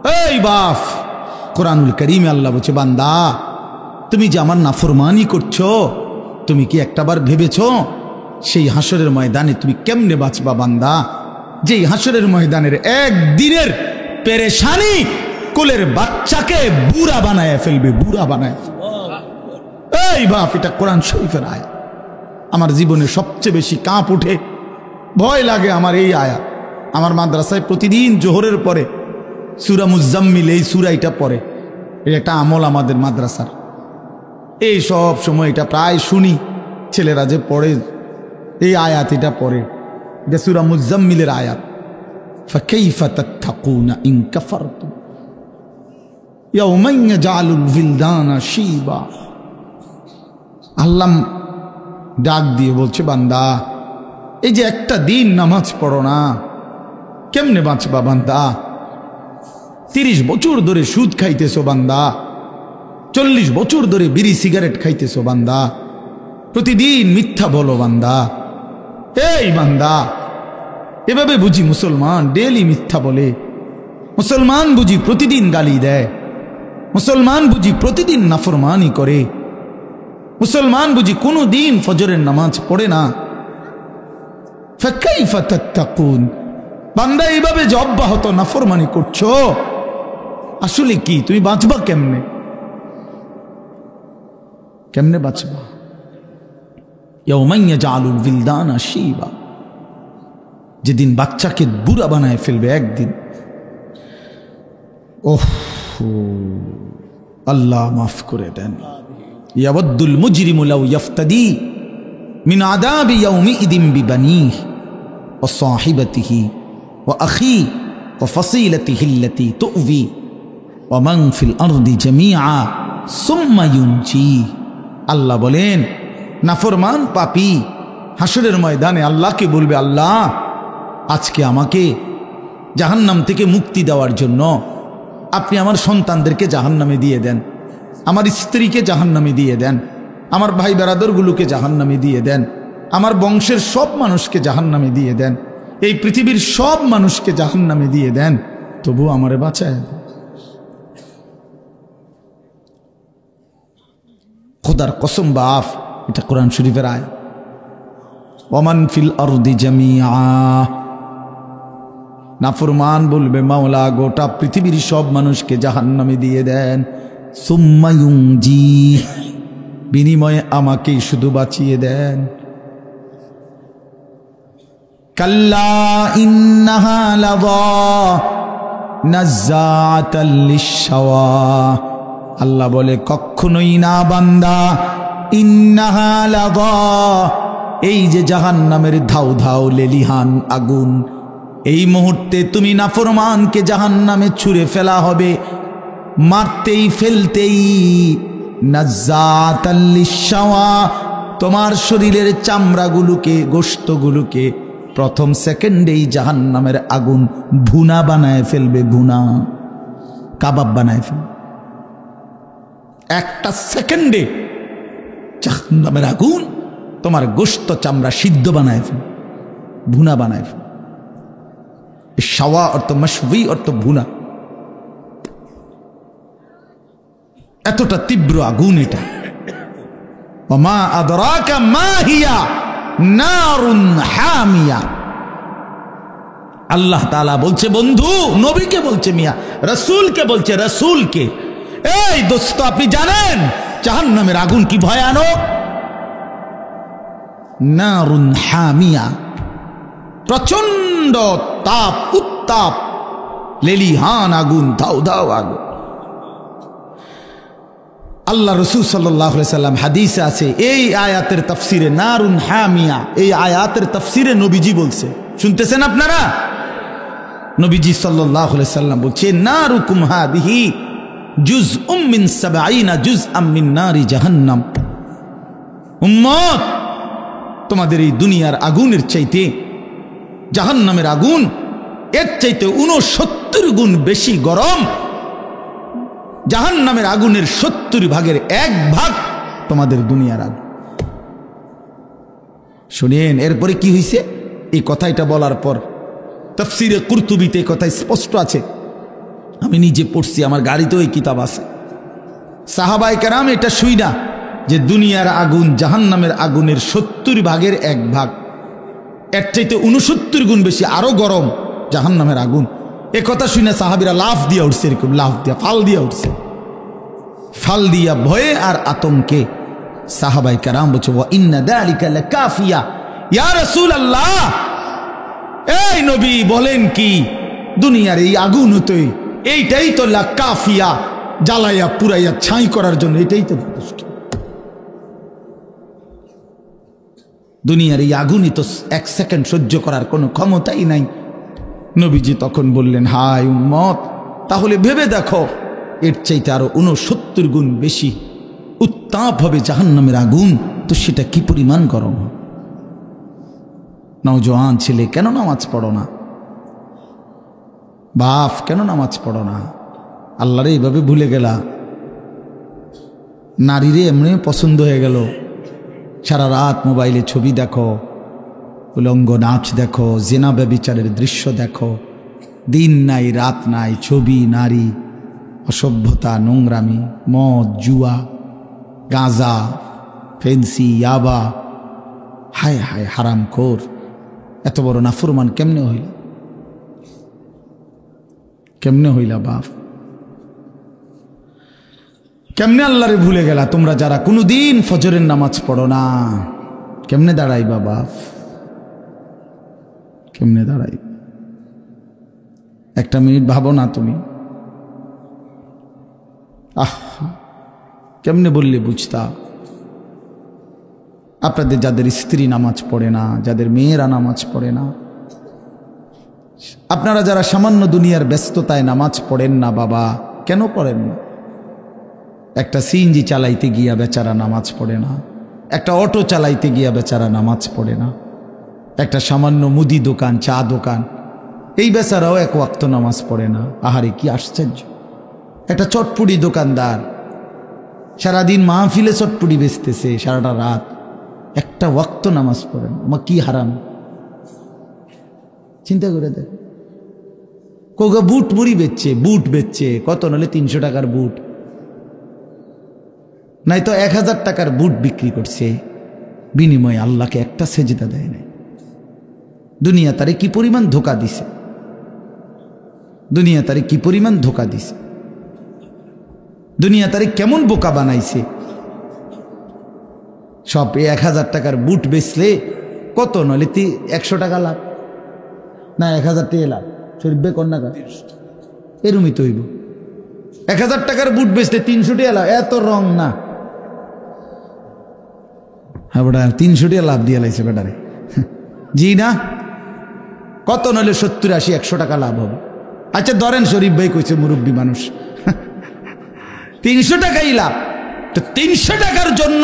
এই বাপ, কোরআনুল কারীমে আল্লাহ বলছে, বান্দা তুমি যে আমার নাফরমানি করছো, তুমি কি একটাবার ভেবেছো সেই হাসরের ময়দানে তুমি কেমনে বাঁচবা? বান্দা, যেই হাসরের ময়দানের একদিনের পেরেশানি কোলের বাচ্চাকে বুড়া বানায় ফেলবে, বুড়া বানায় ফেলবে। এই বাপ, এটা কোরআন শরীফের আয়াত। আমার জীবনে সবচেয়ে বেশি কাঁপ উঠে, ভয় লাগে আমার এই আয়াত। আমার মাদ্রাসায় প্রতিদিন জোহরের পরে সূরা মুজাম্মিল, এই সূরাটা পড়ে। এটা একটা আমল আমাদের মাদ্রাসার। এই সব সময় এটা প্রায় শুনি, ছেলেরা যে পড়ে এই আয়াত, এটা পড়ে। এটা সূরা মুজাম্মিলের আয়াত। ফাকাইফা তাত্তাকুনা ইন কাফারতুম ইয়াওমান ইয়াজআলুল বিলদানা শিবা। আল্লাহ ডাক দিয়ে বলছে, বান্দা এই যে একটা দিন নামাজ পড়ো না, কেমনে বাঁচবা? বান্দা 30 বছর ধরে সুদ খাইতেছো, বান্দা 40 বছর ধরে বিড়ি সিগারেট খাইতেছো, বান্দা প্রতিদিন মিথ্যা বলো, বান্দা। এই বান্দা, এভাবে বুঝি মুসলমান ডেলি মিথ্যা বলে? মুসলমান বুঝি প্রতিদিন গালি দেয়? মুসলমান বুঝি প্রতিদিন নাফরমানি করে? মুসলমান বুঝি কোনো দিন ফজরের নামাজ পড়ে না? ফাকাইফা তাত্তাকুন, বান্দা এইভাবে যে অব্যাহত নাফরমানি করছো, আসলে কি তুমি বাঁচবা কেমনে? কেমনে বাঁচবা? ইয়াওমান ইয়াজআলুল বিলদানা শিবা, যেদিন বাচ্চাকে বুড়া বানায় ফেলবে একদিন। ওহ আল্লাহ মাফ করে দেন। ইয়াওয়াদ্দুল মুজরিমু লাউ ইফতাদি মিন আযাবি ইয়াউমিইদিন বিবানিহি ওয়া সাহিবাতিহি ওয়া আখি ওয়া ফাসিলাতিহি আল্লাতী তু'বি ওয়া মান ফিল আরদি জামিআ সুম্মা ইউনজি। আল্লাহ বলেন, নাফরমান পাপী হাসরের ময়দানে আল্লাহকে বলবে, আল্লাহ আজকে আমাকে জাহান্নাম থেকে মুক্তি দেওয়ার জন্য আপনি আমার সন্তানদেরকে জাহান্নামে দিয়ে দেন, আমার স্ত্রীকে জাহান্নামে দিয়ে দেন, আমার ভাই বেরাদরগুলোকে জাহান্নামে দিয়ে দেন, আমার বংশের সব মানুষকে জাহান্নামে দিয়ে দেন, এই পৃথিবীর সব মানুষকে জাহান্নামে দিয়ে দেন, তবু আমারে বাঁচায় দেন। খোদার কসম বাপ, এটা কোরআন শরীফের আয়াত। ওমান ফিল আরদি জামিআ, নাফরমান বলবে, মাওলা গোটা পৃথিবীর সব মানুষকে জাহান্নামে দিয়ে দেন, সুম্মা ইউনজি, বিনিময়ে আমাকে শুধু বাঁচিয়ে দেন। কাল্লা ইন্নাহা লাযা নাযাআতাল লিশ-শাওয়া, আল্লাহ বলে কখনোই না বান্দা। ইন্নাহা লাযা, এই যে জাহান্নামের ধাউ ধাউ লেলিহান আগুন, এই মুহূর্তে তুমি নাফরমানকে জাহান্নামে ছুঁড়ে ফেলা হবে, মারতেই ফেলতেই। নাযাআতাল লিশ-শাওয়া, তোমার শরীরের চামড়াগুলোকে, গোশতগুলোকে প্রথম সেকেন্ডেই জাহান্নামের আগুন ভুনা বানায় ফেলবে, ভুনা কাবাব বানায় ফেলবে। একটা সেকেন্ডে জাহান্নামের আগুন তোমার গোশত চামড়া সিদ্ধ বানায় ফেলবে, ভুনা বানায় ফেলবে। শাওয়া অর্থ মাশউই অর্থ ভুনা। এতটা তীব্র আগুন এটা। ওমা আদরাকা মা হিয়া নারুন হামিয়া। আল্লাহ তাআলা বলছে, বন্ধু নবীকে বলছে, মিয়া রাসূলকে বলছে, রাসূলকে, এই দোস্ত আপনি জানেন জাহান্নামের আগুন কি ভয়ানক? নারুন হামিয়া, প্রচন্ড তাপ, উত্তাপ, লেলিহান আগুন, ধাউ ধাউ আগুন। আল্লাহ রাসূল সাল্লাল্লাহু আলাইহি সাল্লাম হাদিসে আছে, এই আয়াতের তাফসিরে নারুন হামিয়া, এই আয়াতের তাফসিরে নবীজি বলছে, শুনতেছেন আপনারা? নবীজি সাল্লাল্লাহু আলাইহি সাল্লাম বলছে, নারুকুম হাদিহি জুজউম মিন 70 জুজআম মিন নারি জাহান্নাম। উম্মত, তোমাদের এই দুনিয়ার আগুনের চাইতে জাহান্নামের আগুন এর চাইতে 69 গুণ বেশি গরম। জাহান্নামের আগুনের 70 ভাগের 1 ভাগ তোমাদের দুনিয়ার আগুন। শুনেন এরপরে কি হয়েছে? এই কথাটা বলার পর তাফসীরে কুরতুবীতে কথা স্পষ্ট আছে। আমি নিজে পড়ছি, আমার গাড়িতেও এই কিতাব আছে। সাহাবায়ে কেরাম এটা শুই না যে দুনিয়ার আগুন জাহান্নামের আগুনের 70 ভাগের 1 ভাগ, এর চাইতে 69 গুণ বেশি আরো গরম জাহান্নামের আগুন। এ কথা শুনে সাহাবীরা লাফ দিয়া উঠছে, এরকম লাফ দিয়া ফাল দিয়া উঠছে, ফাল দিয়া ভয়ে আর আতঙ্কে। সাহাবায়ে কেরাম বলছে ওয়া ইন্না যালিকা লাকাফিয়া ইয়া রাসূলুল্লাহ, এই নবী বলেন কি, দুনিয়ার এই আগুন হতে এইটাই তো লাকাফিয়া, জ্বালাইয়া পুরাইয়া ছাই করার জন্য এটাই তো যথেষ্ট। দুনিয়ার এই আগুনই তো 1 সেকেন্ড সহ্য করার কোনো ক্ষমতাই নাই। নবীজি তখন বললেন, হায় উম্মত, তাহলে ভেবে দেখো এর চাইতে আরো 69 গুণ বেশি উত্তাপ হবে জাহান্নামের আগুন, তো সেটা কি পরিমাণ গরম। নওজোয়ান ছেলে, কেন নামাজ পড়ো না? বাপ, কেন নামাজ পড়ো না? আল্লাহরে এইভাবে ভুলে গেলা, নারীরে এমনি পছন্দ হয়ে গেল, সারা রাত মোবাইলে ছবি দেখো, উলঙ্গ নাচ দেখো, জেনা ব্যভিচারের দৃশ্য দেখো, দিন নাই রাত নাই, ছবি, নারী, অসভ্যতা, নোংরামি, মদ, জুয়া, গাঁজা, ফেন্সি, ইয়াবা, হায় হায় হারামখোর। এত বড় নাফরমান কেমনে হইল, কেমনে হইলা বাপ? কেমনে আল্লাহরে ভুলে গেলা তোমরা যারা কোনোদিন ফজরের নামাজ পড়ো না? কেমনে দাঁড়াইবা বাপ, কেমনে দাঁড়াই? 1 মিনিট ভাবো না তুমি? কেমনে বললে বুঝতা? আপনাদের যাদের স্ত্রী নামাজ পড়ে না, যাদের মেয়েরা নামাজ পড়ে না, আপনারা যারা সামান্য দুনিয়ার ব্যস্ততায় নামাজ পড়েন না বাবা, কেন পড়েন না? একটা সিএনজি চালাইতে গিয়া বেচারা নামাজ পড়ে না, একটা অটো চালাইতে গিয়া বেচারা নামাজ পড়ে না, একটা সামান্য মুদি দোকান, চা দোকান, এই বেচারাও 1 ওয়াক্ত নামাজ পড়ে না। আহারে কি আশ্চর্য! একটা চটপুটি দোকানদার সারাদিন মাহফিলে চটপুটি বেচতেছে, সারাটা রাত, 1 ওয়াক্ত নামাজ পড়ে না। মা কি হারাম! চিন্তা করে দেখ। কোগা বুট মুড়ি বেচছে, বুট বেচছে কত, নাহলে 300 টাকার বুট, নাই তো 1000 টাকার বুট বিক্রি করছে, বিনিময়ে আল্লাহকে একটা সেজদা দেয় নাই। দুনিয়া তারে কি পরিমাণ ধোকা দিছে, দুনিয়া তারে কি পরিমাণ ধোকা দিছে, দুনিয়া তারে কেমন বোকা বানাইছে। সব 1000 টাকার বুট বেচলে কত, নাহলে 100 টাকা লাভ, না 1000 টাকা লাভ, শরীফ বে কন্যা কা এরমই তো হইব। 1000 টাকার বুট বেচলে 300 টাকা লাভ, এত রং না। হ্যাঁ বেটা, 300 টাকা লাভ দিয়ে লাইছে বেটারে, জি না? কত, নাহলে 70, 80, 100 টাকা লাভ হবে। আচ্ছা ধরেন শরীফ ভাই কইছে মুরব্বী মানুষ 300 টাকাই লাভ, তো 300 টাকার জন্য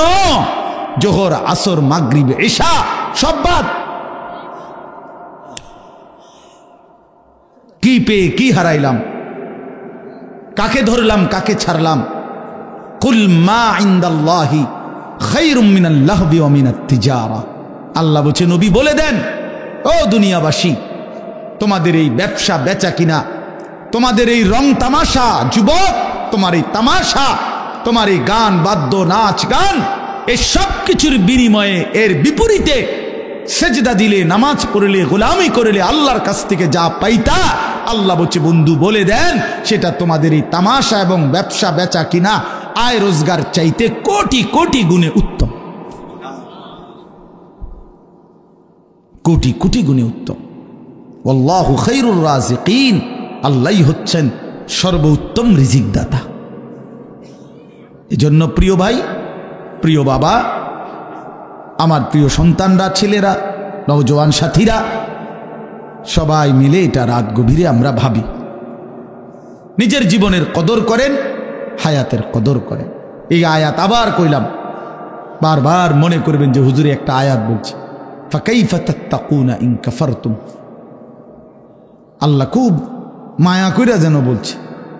জোহর, আসর, মাগরিব, ইশা সব বাদ। কি পেয়ে কি হারাইলাম, কাকে ধরলাম কাকে ছাড়লাম? কুল মা ইনদাল্লাহি খায়রুম মিনাল লাহবি ওয়া মিনাত তিজারা। আল্লাহ বলছে নবী বলে দেন, ও দুনিয়াবাসী, তোমাদের এই ব্যবসা বেচা কিনা, তোমাদের এই রং তামাশা, যুবক, তোমার এই তামাশা, তোমার এই গান বাদ্য নাচ গান, এই সব কিছুর বিনিময়ে, এর বিপরীতে সেজদা দিলে, নামাজ পড়লে, গোলামি করলে আল্লাহর কাছ থেকে যা পাইতা, আল্লাহ বলছে বন্ধু বলে দেন, সেটা তোমাদের এই তামাশা এবং ব্যবসা বেচা কিনা, আয় রোজগার চাইতে কোটি কোটি গুণে উত্তম, কোটি কোটি গুণে উত্তম। আল্লাহু খায়রুর রাজিকিন, আল্লাহই হচ্ছেন সর্বোত্তম রিজিক দাতা। এজন্য প্রিয় ভাই, প্রিয় বাবা, আমার প্রিয় সন্তানরা, ছেলেরা, নওজোয়ান সাথীরা, সবাই মিলে এটা রাত গভীরে আমরা ভাবি, নিজের জীবনের কদর করেন, হায়াতের কদর করেন। এই আয়াত আবার কইলাম, বারবার মনে করবেন যে হুজুরে একটা আয়াত বলছে, ফাকাইফা তাত্তাকুনা ইন কাফারতুম। আল্লাহ খুব মায়া কইরা যেন বলছে,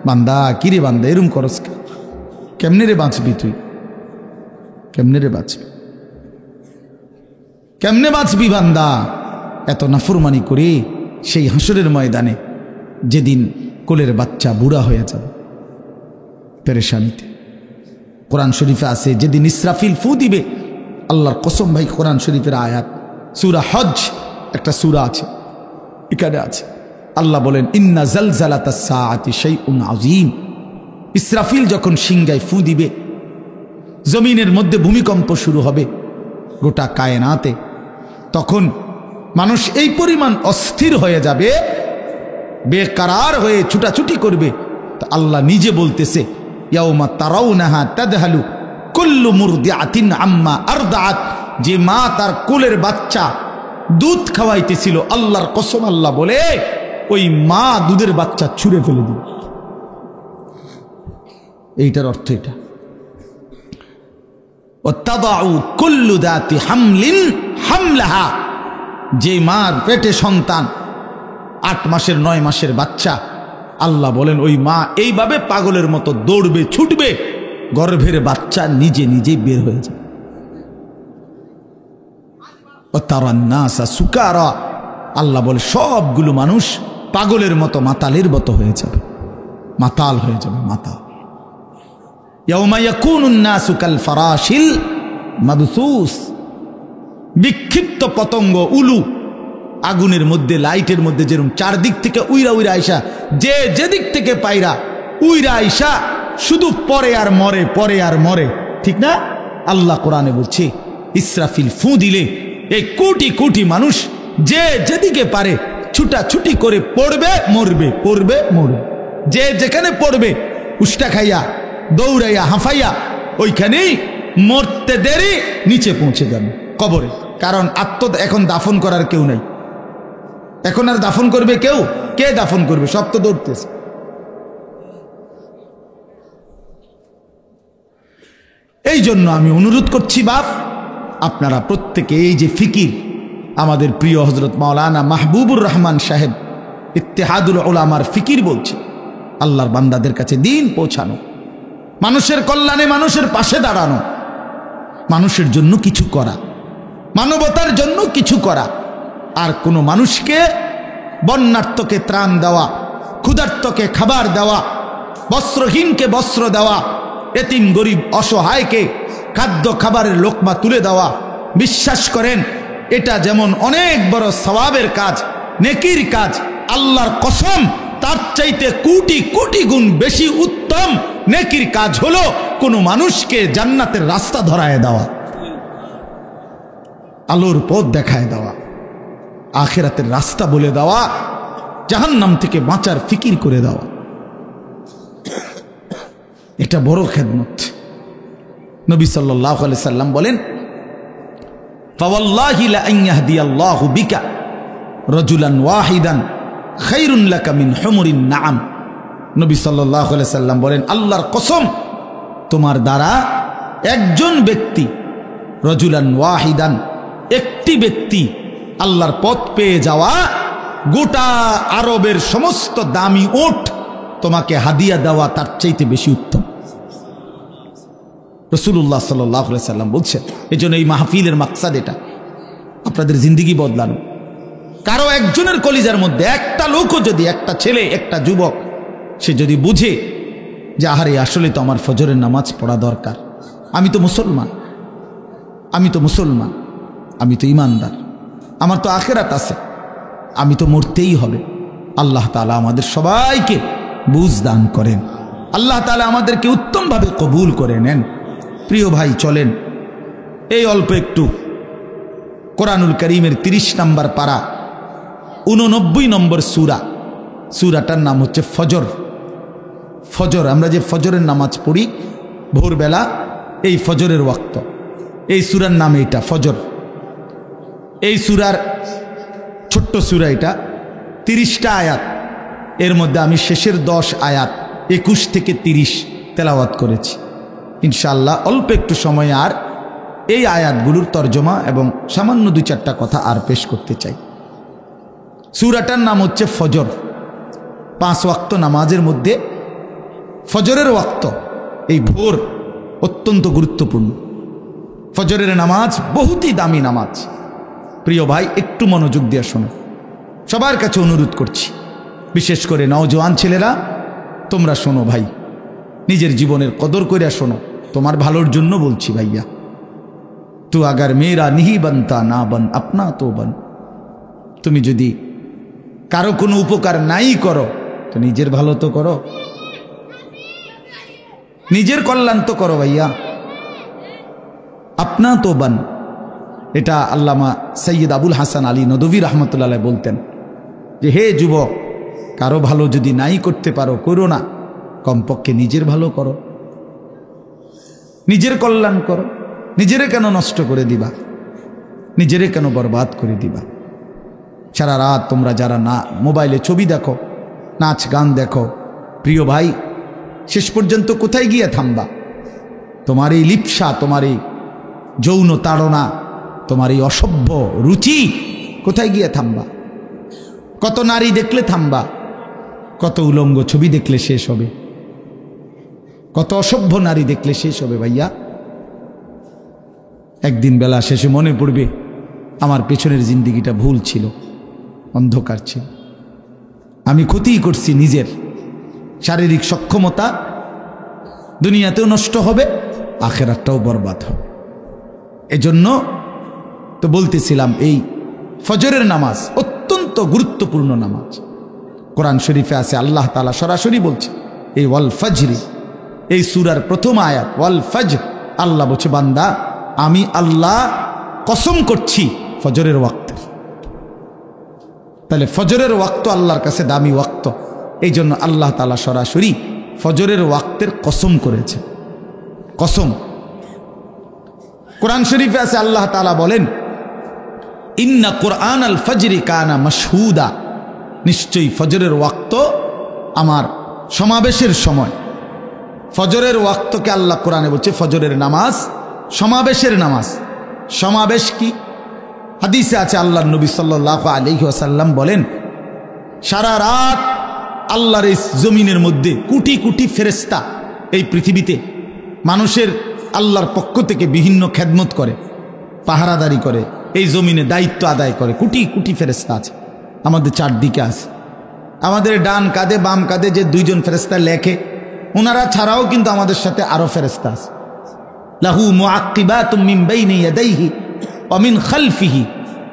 বান্দা কিরে বান্দা এরম করস, কেমনে রে বাঁচবি তুই, কেমনে রে বাঁচবি, কেমনে বাঁচবি বান্দা এত নাফরমানি করে সেই হাসরের ময়দানে, যেদিন কোলের বাচ্চা বুড়া হয়ে যাবে পেরেশানিতে। কোরআন শরীফে আছে যেদিন ইসরাফিল ফু দিবে, আল্লাহর কসম ভাই, কোরআন শরীফের আয়াত, সূরা হজ একটা সূরা আছে, এখানে আছে আল্লাহ বলেন ইন্না জালজালাতাস সাআতি শাইউন আযীম। ইসরাফিল যখন সিংহায় ফু দিবে, জমিনের মধ্যে ভূমিকম্প শুরু হবে গোটা কায়নাতে, তখন মানুষ এই পরিমাণ অস্থির হয়ে যাবে, বেকারার হয়ে ছুটাছুটি করবে। তো আল্লাহ নিজে বলতেছে ইয়াউমা তারাউনাহা তাদহালু কুল্লু মুরদিআতিন আম্মা আরদাআত, যে মা তার কোলের বাচ্চা দুধ খাওয়াইতেছিল, আল্লাহর কসম আল্লাহ বলে ওই মা দুধের বাচ্চা ছুঁড়ে ফেলে দিবে। এইটার অর্থ এটা। ওয়াতাদাউ কুল্লু যাতি হামলিন হামলাহা, যে মার পেটে সন্তান 8 মাসের 9 মাসের বাচ্চা, আল্লাহ বলেন ওই মা এইভাবে পাগলের মতো দৌড়বে ছুটবে, গর্ভের বাচ্চা নিজে নিজেই বের হয়ে যাবে। ওয়াতারান নাসা সুকারা, আল্লাহ বলে সবগুলো মানুষ পাগলের মতো মাতালের মতো হয়ে যাবে, মাতাল হয়ে যাবে, মাতাল। ইয়াউমা ইয়াকুনুন নাসু কাল ফারাশিল মাবসুস, বিক্ষিপ্ত পতঙ্গ উলু আগুনের মধ্যে, লাইটের মধ্যে যেরকম চারদিক থেকে উইরা উইরা আইসা, যে যেদিক থেকে পাইরা উইরা আইসা শুধু পরে আর মরে, পরে আর মরে, ঠিক না? আল্লাহ কোরআনে বলছে ইসরাফিল ফু দিলে এই কোটি কোটি মানুষ যে যেদিকে পারে ছুটাছুটি করে পড়বে মরবে, পড়বে মরবে, যে যেখানে পড়বে উষ্টা খাইয়া দৌড়াইয়া হাঁফাইয়া ওইখানেই মরতে দেরি নিচে পৌঁছে যাবে কবরে। কারণ এখন দাফন করার কেউ নাই, এখন আর দাফন করবে কেউ? কে দাফন করবে? সব তো দৌড়তেছে। এই জন্য আমি অনুরোধ করছি বাপ, আপনারা প্রত্যেকে এই যে ফিকির, আমাদের প্রিয় হযরত মাওলানা মাহবুবুর রহমান সাহেব ইত্তেহাদুল উলামার ফিকির বলছে, আল্লাহর বান্দাদের কাছে দিন পৌঁছানো, মানুষের কল্যাণে মানুষের পাশে দাঁড়ানো, মানুষের জন্য কিছু করা, মানবতার জন্য কিছু করা, আর কোনো মানুষকে, বন্যার্তকে ত্রাণ দেওয়া, ক্ষুধার্তকে খাবার দেওয়া, বস্ত্রহীনকে বস্ত্র দেওয়া, এতিম গরিব অসহায়কে খাদ্য খাবারের লোকমা তুলে দেওয়া। বিশ্বাস করেন এটা যেমন অনেক বড় সওয়াবের কাজ, নেকির কাজ, আল্লাহর কসম তার চাইতে কোটি কোটি গুণ বেশি উত্তম নেকির কাজ হলো কোনো মানুষকে জান্নাতের রাস্তা ধরায় দেওয়া, আলোর পথ দেখায় দেওয়া, আখিরাতের রাস্তা বলে দেওয়া, জাহান্নাম থেকে বাঁচার ফিকির করে দেওয়া। এটা বড় খেদমত। নবী সাল্লাল্লাহু আলাইহি সাল্লাম বলেন ফাওয়াল্লাহি লা আন ইয়াহদিয়াল্লাহু বিকা রাজুলান ওয়াহিদান খায়রুন লাকা মিন হুমুরিন নাআম। নবী সাল্লাল্লাহু আলাইহি সাল্লাম বলেন আল্লাহর কসম, তোমার দ্বারা একজন ব্যক্তি, রাজুলান ওয়াহিদান, একটি ব্যক্তি আল্লাহর পথ পেয়ে যাওয়া, গোটা আরবের সমস্ত দামি ওট তোমাকে হাদিয়া দেওয়া তার চাইতে বেশি উত্তম। রাসূলুল্লাহ সাল্লাল্লাহু আলাইহি সাল্লাম বলছেন, এই জন্য এই মাহফিলের মাকসাদ এটা, আপনাদের জিন্দেগি বদলানো। কারো একজনের কলিজার মধ্যে একটা লোকও যদি, একটা ছেলে, একটা যুবক, সে যদি বুঝে যে আহারে আসলে তো আমার ফজরের নামাজ পড়া দরকার, আমি তো মুসলমান, আমি তো মুসলমান, আমি তো ইমানদার, আমার তো আখিরাত আছে, আমি তো মরতেই হবে। আল্লাহ তাআলা আমাদের সবাইকে বুঝ দান করেন, আল্লাহ তাআলা আমাদেরকে উত্তমভাবে কবুল করে নেন। প্রিয় ভাই, চলেন এই অল্প একটু কোরআনুল কারীমের 30 নম্বর পারা 89 নম্বর সূরা, সূরাটার নাম হচ্ছে ফজর। ফজর, আমরা যে ফজরের নামাজ পড়ি ভোরবেলা, এই ফজরের ওয়াক্ত, এই সূরার নাম এটা ফজর। এই সূরার ছোট্ট সূরা, এটা 30টা আয়াত, এর মধ্যে আমি শেষের 10 আয়াত 21 থেকে 30 তেলাওয়াত করেছি। ইনশাআল্লাহ অল্প একটু সময় আর এই আয়াতগুলোর তর্জমা এবং সামান্য 2-4টা কথা আর পেশ করতে চাই। সূরাটার নাম হচ্ছে ফজর। 5 ওয়াক্ত নামাজের মধ্যে ফজরের ওয়াক্ত, এই ভোর অত্যন্ত গুরুত্বপূর্ণ। ফজরের নামাজ বহুতই দামি নামাজ। প্রিয় ভাই, একটু মনোযোগ দিয়ে শোনো, সবার কাছে অনুরোধ করছি, বিশেষ করে নওজোয়ান ছেলেরা, তোমরা শোনো ভাই, নিজের জীবনের কদর করে শোনো, তোমার ভালোর জন্য বলছি ভাইয়া। তু আগার মেরা নিহি বনতা না বন আপনা তো বন। তুমি যদি কারো কোনো উপকার নাই করো তো নিজের ভালো তো করো, নিজের কল্যাণ তো করো ভাইয়া। আপনা তো বন, এটা আল্লামা সৈয়দ আবুল হাসান আলী নদভী রহমতুল্লাহ বলতেন যে হে যুবক, কারো ভালো যদি নাই করতে পারো করো না, কমপক্ষে নিজের ভালো করো, নিজের কল্যাণ করো। নিজেরে কেন নষ্ট করে দিবা, নিজেরে কেন বরবাদ করে দিবা? সারা রাত তোমরা যারা না মোবাইলে ছবি দেখো, নাচ গান দেখো, প্রিয় ভাই, শেষ পর্যন্ত কোথায় গিয়ে থামবা? তোমার এই লিপ্সা, তোমার এই যৌন তাড়না, তোমার এই অসভ্য রুচি কোথায় গিয়ে থামবা? কত নারী দেখলে থামবা? কত উলঙ্গ ছবি দেখলে শেষ হবে? কত অসভ্য নারী দেখলে শেষ হবে ভাইয়া? একদিন বেলা শেষে মনে পড়বে আমার পেছনের জিন্দিগিটা ভুল ছিল, অন্ধকার ছিল, আমি ক্ষতিই করছি নিজের। শারীরিক সক্ষমতা দুনিয়াতেও নষ্ট হবে, আখেরাতটাও বরবাদ হবে। এজন্য তো বলতেছিলাম, এই ফজরের নামাজ অত্যন্ত গুরুত্বপূর্ণ নামাজ। কোরআন শরীফে আছে, আল্লাহ তাআলা সরাসরি বলছে, এই ওয়াল ফজরি, এই সূরার প্রথম আয়াত ওয়াল ফজর, আল্লাহ বলছে বান্দা আমি আল্লাহ কসম করছি ফজরের ওয়াক্তের। তাহলে ফজরের ওয়াক্ত আল্লাহর কাছে দামি ওয়াক্ত, এই জন্য আল্লাহ তাআলা সরাসরি ফজরের ওয়াক্তের কসম করেছে। কসম কোরআন শরীফে আছে, আল্লাহ তাআলা বলেন ইন্না কুরআন আল ফজরি কানা মাশহুদা, নিশ্চয়ই ফজরের ওয়াক্ত আমার সমাবেশের সময়। ফজরের ওয়াক্তকে আল্লাহ কোরআনে বলছে ফজরের নামাজ সমাবেশের নামাজ। সমাবেশ কি? হাদিসে আছে, আল্লাহর নবী সাল্লাল্লাহু আলাইহি ওয়াসাল্লাম বলেন, সারা রাত আল্লাহর এই জমিনের মধ্যে কোটি কোটি ফেরেশতা এই পৃথিবীতে মানুষের আল্লাহর পক্ষ থেকে বিভিন্ন খেদমত করে, পাহারাদারি করে, এই জমিনে দায়িত্ব আদায় করে। কোটি কোটি ফেরেশতা আছে আমাদের চারদিকে আছে। আমাদের ডান কাঁধে বাম কাঁধে যে দুইজন ফেরেশতা লেখে, ওনারা ছাড়াও কিন্তু আমাদের সাথে আরো ফেরেশতা আছে। লাহু মুআক্কিবাতুম মিন বাইনি ইয়াদাইহি ওয়া মিন খালফিহি,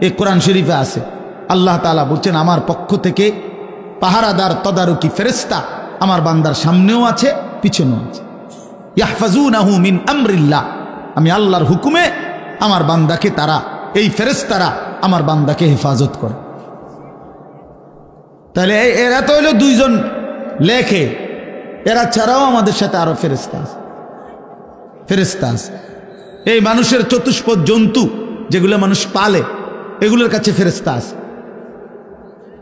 এই কোরআন শরীফে আছে। আল্লাহ তাআলা বলছেন আমার পক্ষ থেকে পাহারাদার তদারকি ফেরেশতা আমার বান্দার সামনেও আছে, পিছনেও আছে। ইয়াহফাজুনাহু মিন আমরিল্লাহ, আমি আল্লাহর হুকুমে আমার বান্দাকে, তারা এই ফেরেশতারা আমার বান্দাকে হেফাজত করে। তাহলে এরা তো হইল দুইজন লেখে, এরা ছাড়াও আমাদের সাথে আরো ফেরেশতা আছে। ফেরেশতা আছে এই মানুষের চতুষ্পদ জন্তু যেগুলো মানুষ পালে, এগুলোর কাছে ফেরেশতা আছে।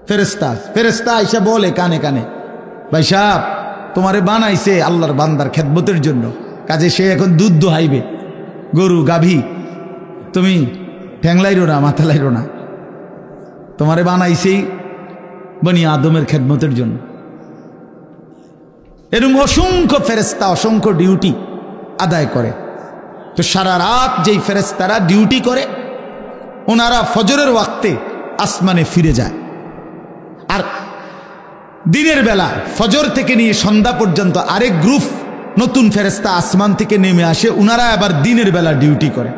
ফেরেশতা আছে, ফেরেশতা এসে বলে কানে কানে, ভাই সাহেব তোমারে বানাইছে আল্লাহর বান্দার খেদমতের জন্য, কাজে সে এখন দুধ দোহাইবে, গরু গাভী, তুমি ঠ্যাংলাইরো না, মাথা লাইরো না, তোমারে বানাইছেই বনি আদমের খেদমতের জন্য। এরকম অসংখ্য ফেরেশতা অসংখ্য ডিউটি আদায় করে। তো সারা রাত যেই ফেরেশতারা ডিউটি করে, ওনারা ফজরের ওয়াক্তে আসমানে ফিরে যায়। আর দিনের বেলা ফজর থেকে নিয়ে সন্ধ্যা পর্যন্ত আরেক গ্রুপ নতুন ফেরেশতা আসমান থেকে নেমে আসে, ওনারা আবার দিনের বেলা ডিউটি করে।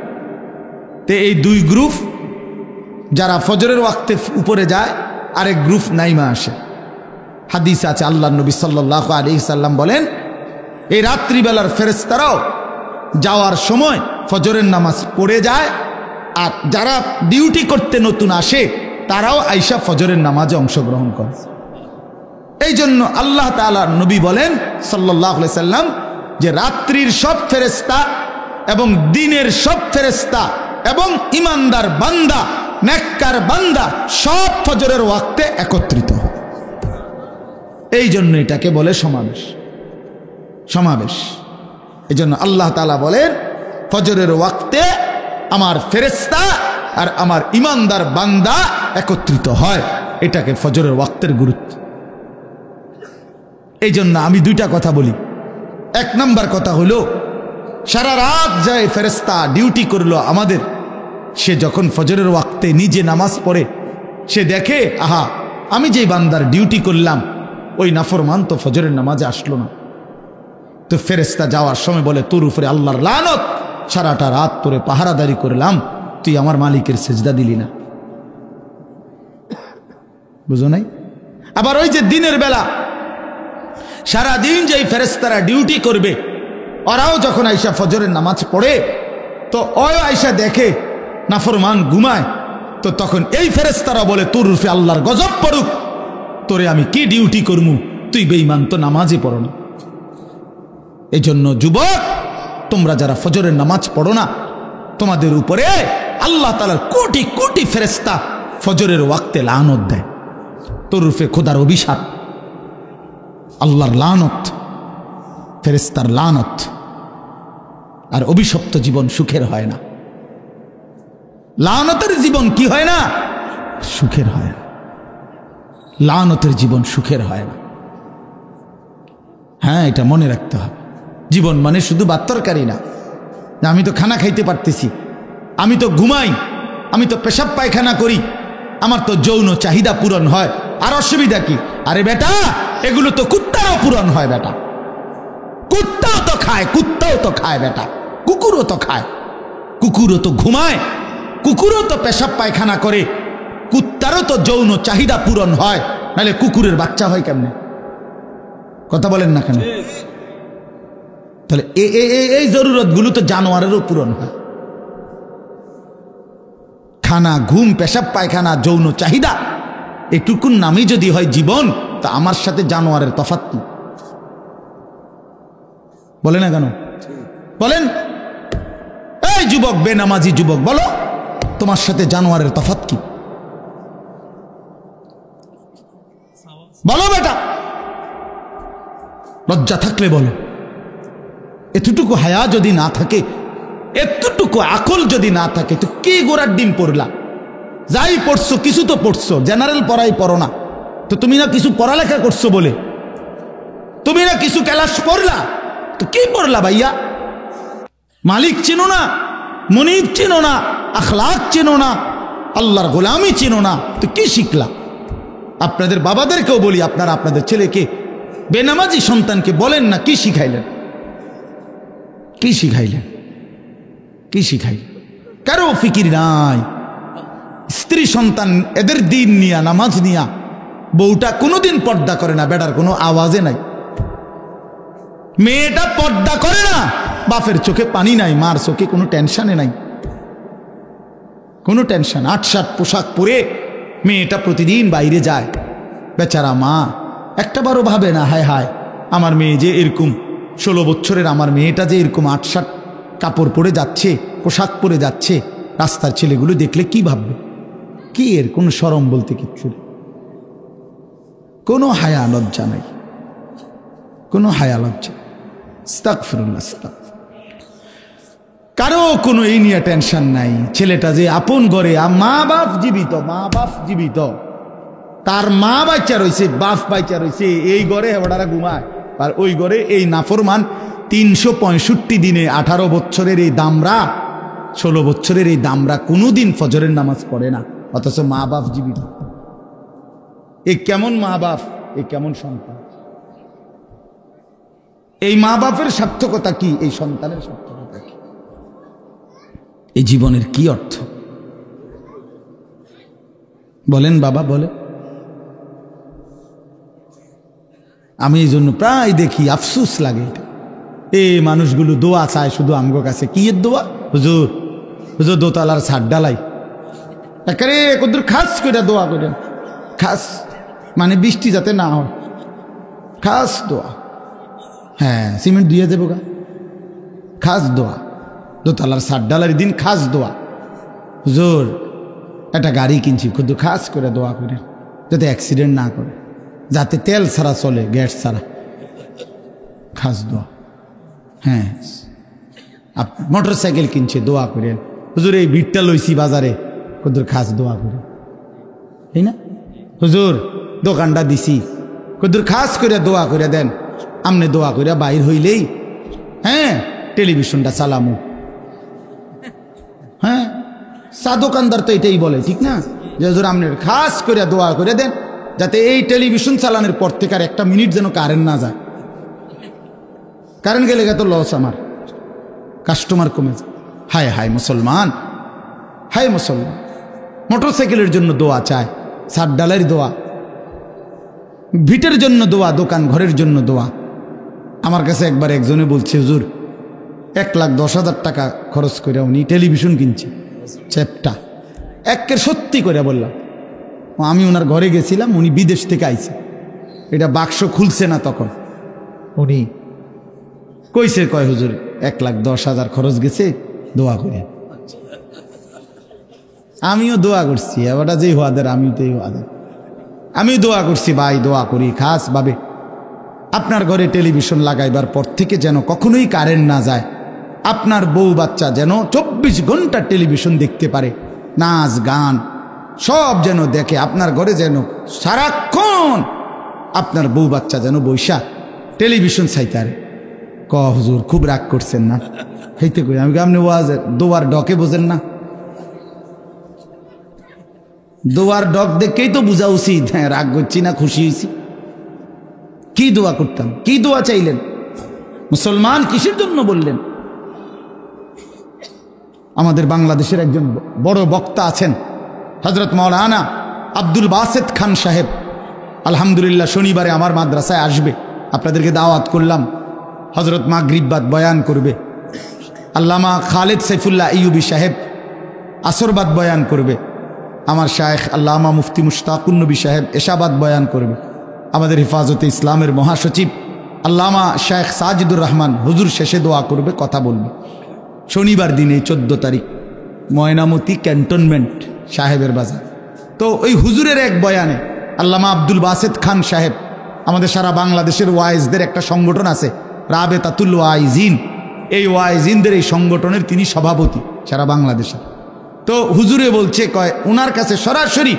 তো এই দুই গ্রুপ, যারা ফজরের ওয়াক্তে উপরে যায়, আরেক গ্রুপ নাইমা আসে। হাদিস আছে, আল্লাহর নবী সাল্লাল্লাহু আলাইহি সাল্লাম বলেন, এই রাত্রিবেলার ফেরেশতারাও যাওয়ার সময় ফজরের নামাজ পড়ে যায়, আর যারা ডিউটি করতে নতুন আসে তারাও আইসা ফজরের নামাজে অংশগ্রহণ করে। এই জন্য আল্লাহ তাআলার নবী বলেন সাল্লাল্লাহু আলাইহি সাল্লাম যে রাত্রির সব ফেরেশতা এবং দিনের সব ফেরেশতা এবং ইমানদার বান্দা, নেককার বান্দা সব ফজরের ওয়াক্তে একত্রিত হয়। এই জন্য এটাকে বলে সমাবেশ। সমাবেশ এই জন্য আল্লাহ তাআলা বলেন ফজরের ওয়াক্তে আমার ফেরেশতা আর আমার ইমানদার বান্দা একত্রিত হয়, এটাকে ফজরের ওয়াক্তের গুরুত্ব। এই জন্য আমি দুইটা কথা বলি। এক নাম্বার কথা হলো, সারা রাত যায় ফেরেশতা ডিউটি করলো আমাদের, সে যখন ফজরের ওয়াক্তে নিজে নামাজ পড়ে, সে দেখে আহা আমি যেই বান্দার ডিউটি করলাম ওই নাফরমান তো ফজরের নামাজে আসলো না। তো ফেরেশতা যাওয়ার সময় বলে, তোর উপরে আল্লাহর লানত, সারাটা রাত তোরে পাহারাদারি করলাম, তুই আমার মালিকের সেজদা দিলি না। বুঝো নাই? আবার ওই যে দিনের বেলা সারাদিন যেই ফেরেশতারা ডিউটি করবে, ওরাও যখন আইসা ফজরের নামাজ পড়ে, তো ওই আইসা দেখে নাফরমান ঘুমায়, তো তখন এই ফেরেশতারা বলে, তোর রূপে আল্লাহর গজব পড়ুক, তোরে আমি কি ডিউটি করমু, তুই বেঈমান, তো নামাজই পড়ো না। এই জন্য যুবক, তোমরা যারা ফজরের নামাজ পড়ো না, তোমাদের উপরে আল্লাহ তাআলার কোটি কোটি ফেরেশতা ফজরের ওয়াক্তে লানত দেয়। তোর রূপে খোদার অভিশাপ, আল্লাহর লানত, ফেরেশতার লানত। আর অভিশপ্ত জীবন সুখের হয় না, লানতের জীবন কি হয় না? সুখের হয় না। লানতের জীবন সুখের হয় না। হ্যাঁ, এটা মনে রাখতে হবে। জীবন মানে শুধু ভাত তরকারি না। আমি তো খানা খাইতে পারতেছি, আমি তো ঘুমাই, আমি তো পেশাব পায়খানা করি, আমার তো যৌন চাহিদা পূরণ হয়, আর অসুবিধা কি? আরে বেটা, এগুলো তো কুত্তারও পূরণ হয় বেটা। কুত্তাও তো খায়, কুত্তাও তো খায় বেটা, কুকুরও তো খায়, কুকুরও তো ঘুমায়, কুকুরও তো পেশাব পায়খানা করে, কুত্তারও তো যৌন চাহিদা পূরণ হয়, নাহলে কুকুরের বাচ্চা হয় কেমনে? কথা বলেন না কেন? তাহলে এই জরুরতগুলো তো জানোয়ারেরও পূরণ হয়। খানা, ঘুম, পেশাব পায়খানা, যৌন চাহিদা, এটুকুর নামই যদি হয় জীবন, তা আমার সাথে জানোয়ারের তফাৎ কি? বলে না কেন? বলেন। এই যুবক, বেনামাজি যুবক, বলো তোমার সাথে জানোয়ারের তফাৎ কি? বলো বেটা, লজ্জা থাকলে বলো। এতটুকু হায়া যদি না থাকে, এতটুকু আকল যদি না থাকে, তো কি গোড়ার ডিম পড়লা? যাই পড়ছো, কিছু তো পড়ছো, জেনারেল পড়াই পড়ো না তো। তুমি না কিছু পড়ালেখা করছো বলে, তুমি না কিছু ক্লাস পড়লা, তো কি পড়লা ভাইয়া? মালিক চিনো না, মুনিব চিনো না, আখলাক চিনো না, আল্লাহর গোলামি চিনো না, তো কি শিখলা? আপনাদের বাবাদেরকেও বলি, আপনারা আপনাদের ছেলেকে, বেনামাজি সন্তানকে বলেন না, কি শিখাইলেন? কি শিখাইলেন? কি শিখাইলেন? কারো ফিকির নাই। স্ত্রী সন্তান এদের দিন নিয়া, নামাজ নিয়া, বউটা কোনোদিন পর্দা করে না, বেটার কোনো আওয়াজে নাই। মেয়েটা পর্দা করে না, বাপের চোখে পানি নাই, মার চোখে কোনো টেনশনে নাই, কোনো টেনশন। ৮-৭ পোশাক পরে মেয়েটা প্রতিদিন বাইরে যায়, বেচারা মা একটাবারও ভাবে না, হায় হায় আমার মেয়ে যে এরকম, 16 বছরের আমার মেয়েটা যে এরকম ৮-৭ কাপড় পরে যাচ্ছে, পোশাক পরে যাচ্ছে, রাস্তার ছেলেগুলো দেখলে কি ভাববে? কি এর কোনো শরম বলতে কিচ্ছু নেই, কোনো হায়া লজ্জা নাই, কোনো হায়া লজ্জা। আস্তাগফিরুল্লাহ, আস্তাগফিরুল্লাহ। কারো কোনো এই নিয়ে টেনশন নাই। ছেলেটা যে আপন ঘরে, মা বাপ জীবিত, মা বাপ জীবিত, তার মা বাচ্চা রয়েছে, বাপ বাচ্চা রয়েছে, এই ঘরে হেবড়ারা ঘুমায়, আর ওই ঘরে এই নাফরমান 365 দিনে 18 বছরের এই দামরা, 16 বছরের এই দামরা কোনোদিন ফজরের নামাজ পড়ে না, অথচ মা বাপ জীবিত। এ কেমন মা বাপ, এ কেমন সন্তান? এই মা বাপের সার্থকতা কি? এই সন্তানের সার্থকতা কি? এই জীবনের কি অর্থ? বলেন বাবা, বলে। আমি এই জন্য প্রায় দেখি, আফসোস লাগে, এই মানুষগুলো দোয়া চায় শুধু আমগো কাছে। কি এর দোয়া? হুজুর, হুজুর দোতলার ছাদ ডালাই, একেবারে কদ্দুর খাস করে দোয়া করেন, খাস মানে বৃষ্টি যাতে না হয়, খাস দোয়া। হ্যাঁ, সিমেন্ট দিয়ে দেবো গা, খাস দোয়া। দোতলার ছাদ ডালার দিন খাস দোয়া। হুজুর একটা গাড়ি কিনছি, কদ্দুর খাস করে দোয়া করেন যাতে অ্যাক্সিডেন্ট না করে, যাতে তেল ছাড়া চলে, গ্যাস ছাড়া, খাস দোয়া। হ্যাঁ, মোটর সাইকেল কিনছে, দোয়া করেন। হুজুর এই ভিড়টা লইছি বাজারে, কদ্দুর খাস দোয়া করেন, তাই না? হুজুর দোকানটা দিছি, কদ্দুর খাস করে দোয়া করে দেন। আমনে দোয়া করে বাইর হইলেই, হ্যাঁ, টেলিভিশনটা চালামু। হ্যাঁ, চা দোকানদার তো এটাই বলে, ঠিক না? যে হুজুর আমনে খাস করে দোয়া করে দেন, যাতে এই টেলিভিশন চালানোর পর থেকে আর একটা মিনিট যেন কারেন্ট না যায়। কারেন্ট গেলে তো লস, আমার কাস্টমার কমে যায়। হায় হায় মুসলমান, হায় মুসলমান, মোটরসাইকেলের জন্য দোয়া চায়, সাত ডালের দোয়া, ভিটের জন্য দোয়া, দোকান ঘরের জন্য দোয়া। আমার কাছে একবার একজনে বলছে, হুজুর 1,10,000 টাকা খরচ করে উনি টেলিভিশন কিনছে, চ্যাপটা একের সত্যি করে বললাম। আমি ওনার ঘরে গেছিলাম, উনি বিদেশ থেকে আইছে, এটা বাক্স খুলছে না, তখন উনি কইছে, কয় হুজুর 1,10,000 খরচ গেছে, দোয়া করে। আমিও দোয়া করছি, এবারটা যেই হওয়াদের আমিও তো এই হওয়াদের, আমি দোয়া করছি ভাই, দোয়া করি খাস ভাবে আপনার ঘরে টেলিভিশন লাগাইবার পর থেকে যেন কখনোই কারেন্ট না যায়, আপনার বউ বাচ্চা যেন 24 ঘন্টা টেলিভিশন দেখতে পারে, নাচ গান সব যেন দেখে, আপনার ঘরে যেন সারাক্ষণ আপনার বউ বাচ্চা যেন বৈশা টেলিভিশন চাইতারে। ক হুজুর খুব রাগ করছেন না? হইতে কই আমি, আপনি দোয়ার ডকে বোঝেন না? দোয়ার ডক দেখেই তো বোঝা উচিত হ্যাঁ রাগ করছি না খুশি হয়েছি। কি দোয়া করতাম, কি দোয়া চাইলেন মুসলমান, কিসের জন্য বললেন? আমাদের বাংলাদেশের একজন বড় বক্তা আছেন হযরত মাওলানা আব্দুল বাসেত খান সাহেব, আলহামদুলিল্লাহ শনিবারে আমার মাদ্রাসায় আসবে, আপনাদেরকে দাওয়াত করলাম। হযরত মাগরিব বাদ বয়ান করবে, আল্লামা খালেদ সাইফুল্লাহ আইয়ুবী সাহেব আসরবাদ বয়ান করবে, আমার শায়েখ আল্লামা মুফতি মুশতাকুন নবী সাহেব এশাবাদ বয়ান করবে, আমাদের হেফাজতে ইসলামের মহাসচিব আল্লামা শায়েখ সাজিদুর রহমান হুজুর শেষে দোয়া করবে, কথা বলবে। শনিবার দিনে 14 তারিখ ময়নামতি ক্যান্টনমেন্ট সাহেবের বাজার। তো ওই হুজুরের এক বয়ানে আল্লামা আব্দুল বাসেত খান সাহেব, আমাদের সারা বাংলাদেশের ওয়াইজদের একটা সংগঠন আছে রাবেতাতুল ওয়াইজিন, এই ওয়াইজিনদের এই সংগঠনের তিনি সভাপতি সারা বাংলাদেশে। তো হুজুরে বলছে, কয় ওনার কাছে সরাসরি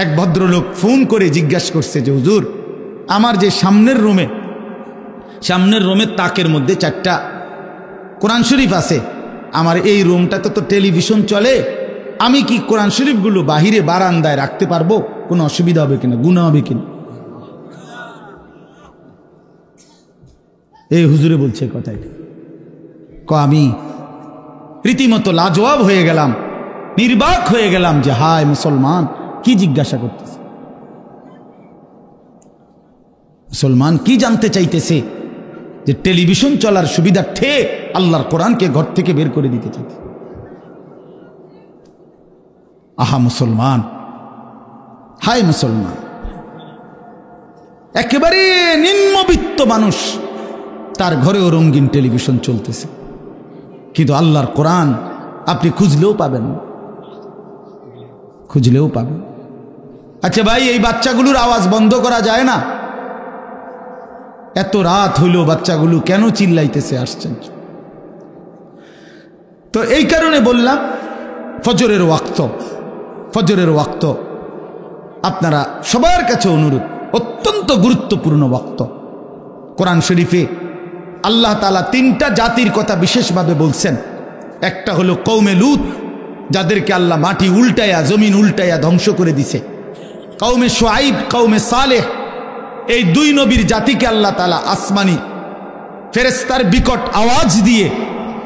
এক ভদ্রলোক ফোন করে জিজ্ঞাসা করছে যে হুজুর, আমার যে সামনের রুমের তাকের মধ্যে 4টা কোরআন শরীফ আছে, আমার এই রুমটাতে তো টেলিভিশন চলে, আমি কি কোরআন শরীফগুলো বাহিরে বারান্দায় রাখতে পারবো? কোনো অসুবিধা হবে কিনা, গুনাহ হবে কিনা? এই হুজুরে বলছে কথাই। আমি রীতিমতো লাজবাব হয়ে গেলাম, নির্বাক হয়ে গেলাম যে হায় মুসলমান কি জিজ্ঞাসা করতেছে, মুসলমান কি জানতে চাইতেছে, যে টেলিভিশন চলার সুবিধার্থে আল্লাহর কোরআনকে ঘর থেকে বের করে দিতে চাইছে। আহা মুসলমান, হায় মুসলমান, একেবারে নিম্নবিত্ত মানুষ, তার ঘরেও রঙিন টেলিভিশন চলতেছে, কিন্তু আল্লাহর কোরআন আপনি খুঁজলেও পাবেন না, খুঁজলেও পাবেন। আচ্ছা ভাই, এই বাচ্চাগুলোর আওয়াজ বন্ধ করা যায় না? এত রাত হইল বাচ্চাগুলো কেন চিল্লাইতেছে? আশ্চর্য। তো এই কারণে বললাম ফজরের ওয়াক্ত আপনারা সবার কাছে অনুরোধ, অত্যন্ত গুরুত্বপূর্ণ ওয়াক্ত। কোরআন শরীফে আল্লাহ তাআলা 3টা জাতির কথা বিশেষভাবে বলছেন। একটা হলো কওমে লূত, যাদেরকে আল্লাহ মাটি উল্টায়া, জমিন উল্টায়া ধ্বংস করে দিছে। কওমে শুআইব, কওমে সালেহ, এই 2 নবীর জাতিকে আল্লাহ তাআলা আসমানি ফেরেশতার বিকট আওয়াজ দিয়ে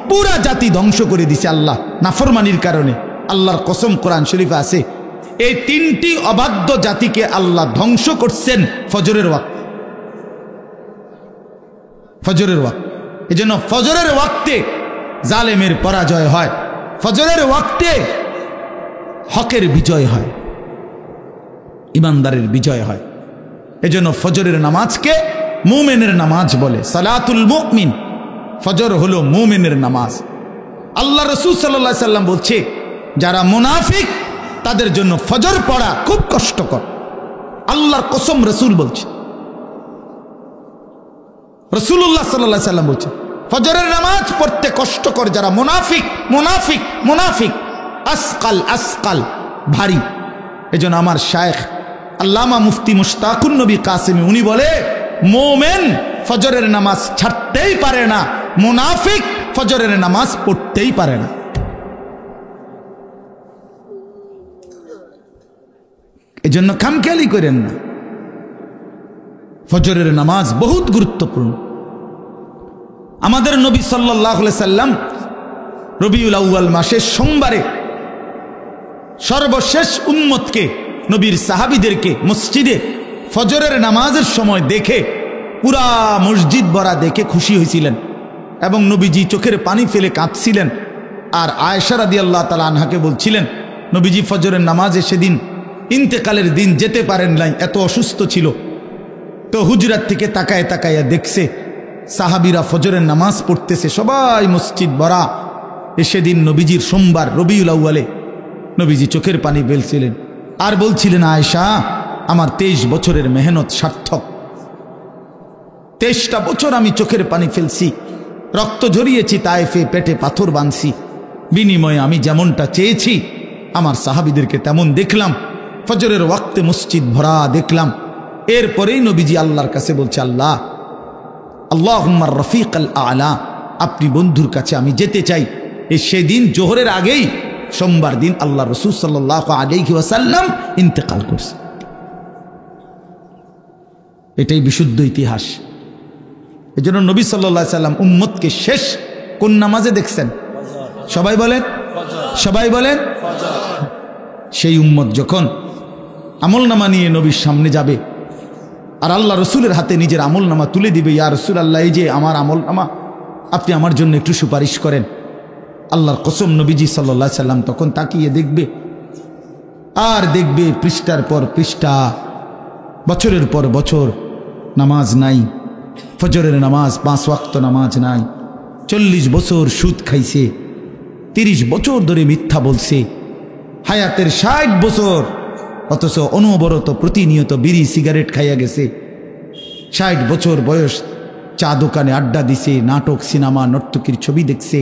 পুরা জাতি ধ্বংস করে দিছে আল্লাহ নাফরমানির কারণে। আল্লাহর কসম কোরআন শরীফে আছে, এই 3টি অবাধ্য জাতিকে আল্লাহ ধ্বংস করছেন ফজরের ওয়াক্ত। এজন্য ফজরের ওয়াক্তে জালেমের পরাজয় হয়, ফজরের ওয়াক্তে হকের বিজয় হয়, ইমানদারের বিজয় হয়। এজন্য ফজরের নামাজকে মুমিনের নামাজ বলে, সালাতুল মুমিন। ফজর হলো মুমিনের নামাজ। আল্লাহ রাসূল সাল্লাল্লাহু আলাইহি সাল্লাম বলছে, যারা মুনাফিক তাদের জন্য ফজর পড়া খুব কষ্টকর। আল্লাহর কসম রাসূল বলছে, রাসূলুল্লাহ সাল্লাল্লাহু আলাইহি সাল্লাম বলছে, ফজরের নামাজ পড়তে কষ্টকর যারা মুনাফিক, আসকাল ভারী। এজন্য আমার শায়েখ আল্লামা মুফতি মুশতাকুন নবী কাসেমি উনি বলে, মোমেন ফজরের নামাজ ছাড়তেই পারে না, মুনাফিক ফজরের নামাজ পড়তেই পারে না। এজন্য খামখেয়ালি করেন না। ফজরের নামাজ বহুত গুরুত্বপূর্ণ। আমাদের নবী সাল্লাল্লাহু আলাইহি সাল্লাম রবিউল আউয়াল মাসের সোমবারে সর্বশেষ উম্মতকে, নবীর সাহাবীদেরকে মসজিদে ফজরের নামাজের সময় দেখে পুরা মসজিদ ভরা দেখে খুশি হয়েছিলেন এবং নবীজি চোখের পানি ফেলে কাঁদছিলেন। আর আয়েশা রাদিয়াল্লাহু তাআলা আনহাকে বলছিলেন, নবীজি ফজরের নামাজে সেদিন ইন্তেকালের দিন যেতে পারেন নাই, এত অসুস্থ ছিল। তো হুজরাত থেকে তাকায় তাকায়া দেখছে সাহাবীরা ফজরের নামাজ পড়তেছে, সবাই মসজিদ ভরা। সেদিন নবীজির সোমবার রবিউল আউয়ালে নবীজি চোখের পানি ফেলছিলেন আর বলছিলেন, আয়েশা আমার 23 বছরের মেহনত সার্থক। 23টা বছর আমি চোখের পানি ফেলছি, রক্ত ঝরিয়েছি, তায়েফে পেটে পাথর বাঁধছি, বিনিময়ে আমি যেমনটা চেয়েছি আমার সাহাবীদেরকে তেমন দেখলাম। ফজরের ওয়াক্তে মসজিদ ভরা দেখলাম। এরপরেই নবীজি আল্লাহর কাছে বলছে, আল্লাহ আল্লাহুম্মা রফিক আল আলা, আপনি বন্ধুর কাছে আমি যেতে চাই। সেদিন জোহরের আগেই সোমবার দিন আল্লাহ রাসূল সাল্লাল্লাহু আলাইহি ওয়াসাল্লাম ইন্তেকাল করছে। এটাই বিশুদ্ধ ইতিহাস। এজন্য নবী সাল্লাল্লাহু আলাইহি সাল্লাম উম্মতকে শেষ কোন নামাজে দেখছেন? সবাই বলেন, সবাই বলেন। সেই উম্মত যখন আমলনামা নিয়ে নবীর সামনে যাবে আর আল্লাহ রসুলের হাতে নিজের আমলনামা তুলে দিবে, ইয়া রাসূলুল্লাহ, এই যে আমার আমলনামা, আপনি আমার জন্য একটু সুপারিশ করেন। আল্লাহর কসম, নবীজি সাল্লাল্লাহু আলাইহি সাল্লাম তখন তাকিয়ে দেখবে আর দেখবে পৃষ্ঠার পর পৃষ্ঠা, বছরের পর বছর নামাজ নাই, ফজরের নামাজ 5 ওয়াক্ত নামাজ নাই, 40 বছর সুদ খাইছে, 30 বছর ধরে মিথ্যা বলছে, হায়াতের 60 বছর, অথচ অনবরত প্রতিনিয়ত বিড়ি সিগারেট খাইয়া গেছে। 60 বছর বয়স, চা দোকানে আড্ডা দিছে, নাটক সিনেমা নর্তকীর ছবি দেখছে,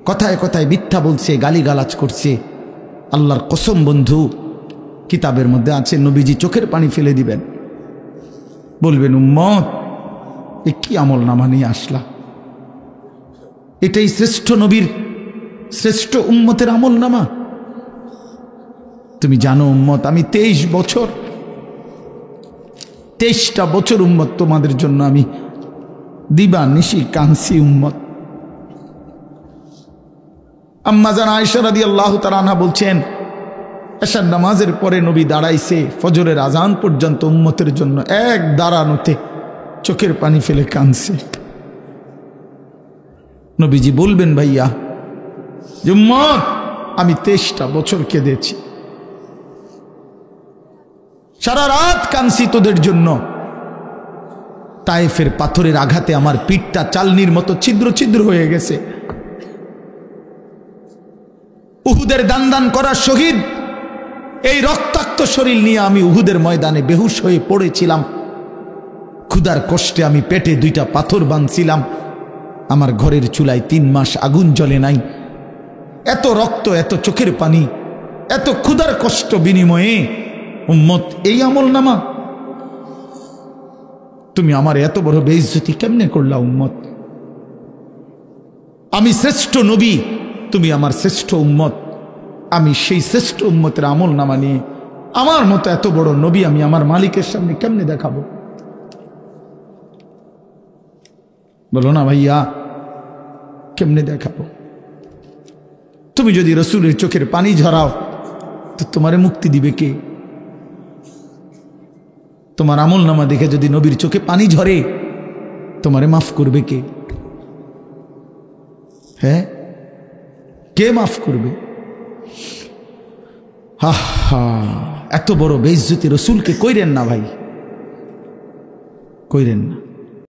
কথায় কথায় মিথ্যা বলছে, গালিগালাজ করছে। আল্লাহর কসম বন্ধু, কিতাবের মধ্যে আছে নবীজি চোখের পানি ফেলে দিবেন, বলবেন, উম্মত এ কি আমল নামা নিয়ে আসলা? এটাই শ্রেষ্ঠ নবীর, শ্রেষ্ঠ উম্মতের আমল নামা? তুমি জানো উম্মত, আমি 23টা বছর উম্মত তোমাদের জন্য আমি দিবা নিশি কাঁদছি উম্মত। আম্মা জান আয়েশা রাদিয়াল্লাহু তাআলা আনহা বলছেন, এশার নামাজের পরে নবী দাঁড়াইছে ফজরের আজান পর্যন্ত উম্মতের জন্য এক দাঁড়ানোতে চোখের পানি ফেলে কাঁদছে। নবীজি বলবেন, ভাইয়া উম্মত আমি 23টা বছর কেঁদেছি, সারা রাত কাঁদছি তোদের জন্য। তায়েফের পাথরের আঘাতে আমার পিঠটা চালনির মতো ছিদ্র ছিদ্র হয়ে গেছে। উহুদের দান দান করা শহীদ, এই রক্তাক্ত শরীর নিয়ে আমি উহুদের ময়দানে বেহুশ হয়ে পড়েছিলাম। ক্ষুধার কষ্টে আমি পেটে 2টা পাথর বাঁধছিলাম। আমার ঘরের চুলায় 3 মাস আগুন জ্বলে নাই। এত রক্ত, এত চোখের পানি, এত ক্ষুধার কষ্ট বিনিময়ে উম্মত এই আমল নামা? তুমি আমার এত বড় বেইজ্জতি কেমনে করলা উম্মত? আমি শ্রেষ্ঠ নবী, তুমি আমার শ্রেষ্ঠ উম্মত। আমি সেই শ্রেষ্ঠ উম্মতের আমল নামা নিয়ে আমার মতো এত বড় নবী আমি আমার মালিকের সামনে কেমনে দেখাবো? বলো না ভাইয়া, কেমনে দেখাবো? তুমি যদি রসুলের চোখের পানি ঝরাও তো তোমারে মুক্তি দিবে কে? তোমার আমল নামা দেখে যদি নবীর চোখে পানি ঝরে তোমারে মাফ করবে কে? হ্যাঁ, কে মাফ করবে? হা হা, এত বড় বেইজ্জতি রসুলকে কইরেন না ভাই, কইরেন না।